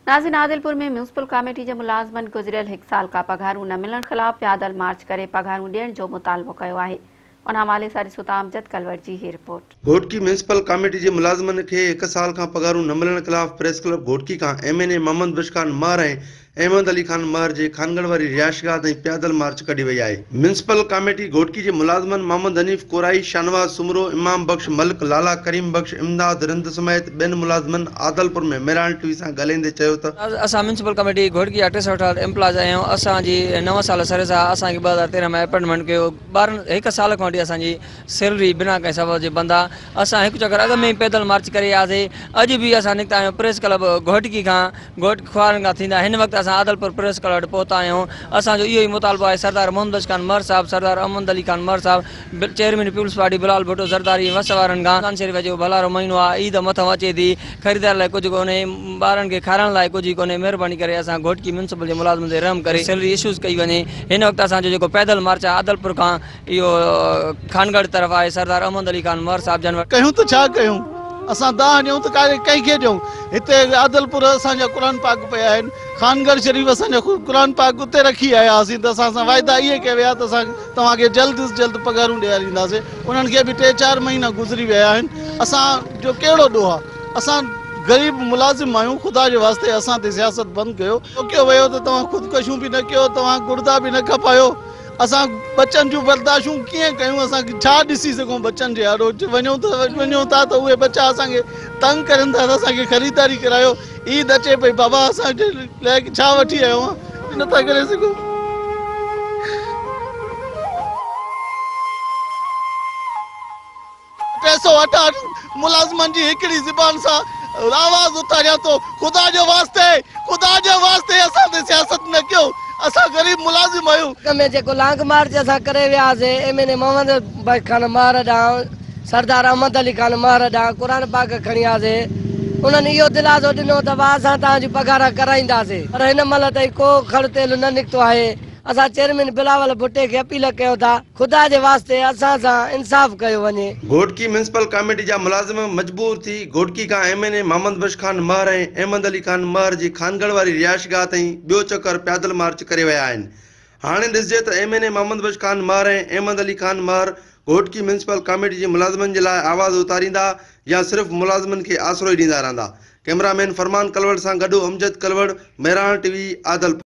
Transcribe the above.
नाज़रीन, आदिलपुर में municipal committee के मुलाजमन गुज़रियल 1 साल का पघारूं न मिलण खिलाफ पैदल मार्च करे पघारूं ॾियण जो मुतालबो कयो आहे। उन हवाले सां ॾिसो था अमजद कलवट जी ही रिपोर्ट। घोटकी म्यूनिसिपल कमेटी के मुलाजमन के 1 साल का पघारूं न मिलण खिलाफ प्रेस क्लब घोटकी का MNA मोहम्मद बख्श खान महर ऐं अहमद अली खान महर के खानगढ़ वाली रिहाइशगाह ताईं पैदल मार्च कढी वई आहे। म्यूनिसिपल कमेटी घोटकी के मुलाजमन मोहम्मद हनीफ कोराई, शाहनवाज सुमरो, इमाम बख्श मलिक, लाला करीम बख्श, इमदाद रिंद समेत बेन मुलाजमन आदलपुर में मेरान टीवी से ॻाल्हाईंदे चयो त असां म्यूनिसिपल कमेटी घोटकी 68 एम्प्लॉयज आहियूं। असांजी 9 साल सर्विस आहे। असांखे 2013 में अपॉइंटमेंट कयो। 1 साल खां वठी असांजी सैलरी बिना कंहिं सबब जे बंद आहे। असां हिकु चक्कर अॻ में ही पैदल मार्च करे आयासीं। अॼु भी असां निकिता आहियूं प्रेस क्लब घोटकी खां, घोट खुआरनि खां थींदा। हिन वक़्तु असां आदलपुर प्रेस क्लब वटि पहुता आहियूं। असांजो इहो ई मुतालबो आहे सरदार मोहम्मद बख्श खान महर साहब, सरदार अहमद अली खान महर साहब, chairman people's party Bilal Bhutto Zardari वस वारनि खां शरीफ़ जो भलारो महीनो आहे, ईद मथां अचे थी, ख़रीदार लाइ कुझु कोन्हे, ॿारनि खे खाराइण लाइ कुझु कोन्हे। महिरबानी करे असां घोटकी म्यूनिसिपल जे मुलाज़िमनि ते रहम करे सैलरी इशूज़ कई वञे। हिन वक़्तु असांजो जेको पैदल मार्च आहे आदलपुर खां इहो खानगढ़ तरफ़ आहे। सरदार अहमद अली खान महर साहब जन कयूं तो छा कयूं, असां दाह ॾियूं त कंहिंखे ॾियूं। हिते आदलपुर असांजा क़ुरान पाक पिया आहिनि, खानगढ़ शरीफ़ असांजा क़ुरान पाक उते रखी आया हुआसीं त असां वाइदा इहे कया विया त असां तव्हांखे जल्द से जल्द पघारूं ॾियारींदासीं। उन्हनि खे बि 3-4 महीना गुज़री विया आहिनि। असांजो कहिड़ो ॾोह आहे? असां गरीब मुलाज़िम आहियूं। ख़ुदा जे वास्ते असां ते सियासत बंदि कयो। कयो वियो त तव्हां ख़ुदकशियूं बि न कयो, तव्हां गुर्दा बि न खपायो। असां बच्चन जूं बर्दाश्तूं कीअं कयूं? असां छा ॾिसी सघूं बच्चन जे आड़ो? वञूं था त उहे बच्चा असांखे तंग करनि था त असांखे ख़रीदारी करायो। ईद अचे पई, बाबा असांजे लाइ छा वठी आयो आहे? नथा करे सघूं। पैसो हटाए मुलाज़िमनि जी हिकिड़ी ज़बान सां आवाज़ उथारियां थो। ख़ुदा जे वास्ते असां ते सियासत न कयो। असां गरीब मुलाज़िम आहियूं। में जेको लॉन्ग मार्च असां करे वियासीं MNA मोहम्मद बख्श खान महर ॾांहुं, सरदार अहमद अली खान महर ॾांहुं क़ुरान पाक खणी वियासीं। उन्हनि इहो दिलासो ॾिनो त असां तव्हांजी पघार कराईंदासीं, पर हिन महिल ताईं को खड़ तेल न निकितो आहे। असां चेयरमैन बिलावल भुट्टे खे अपील कयूं था, ख़ुदा जे वास्ते असां सां इंसाफ़ कयो वञे। घोटकी म्यूनिसिपल कमेटी जा मुलाजिम मजबूर थी घोटकी का MNA मोहम्मद बख्श खान महर ऐं अहमद अली खान महर जी खानगढ़ वाली रिहाइशगाह ताईं ॿियो चक्कर पैदल मार्च करे विया आहिनि। हाणे ॾिसिजे त MNA मोहम्मद बख्श खान महर ऐं अहमद अली खान महर घोटकी म्यूनिसिपल कमेटी जे मुलाज़िमनि जे लाइ आवाज़ उतारींदा या सिर्फ़ मुलाज़िमनि खे आसरो ई ॾींदा रहंदा। कैमरामैन फरमान कलवड़ सां गॾु अमजद कलवड़, मेरान टीवी, आदलपुर।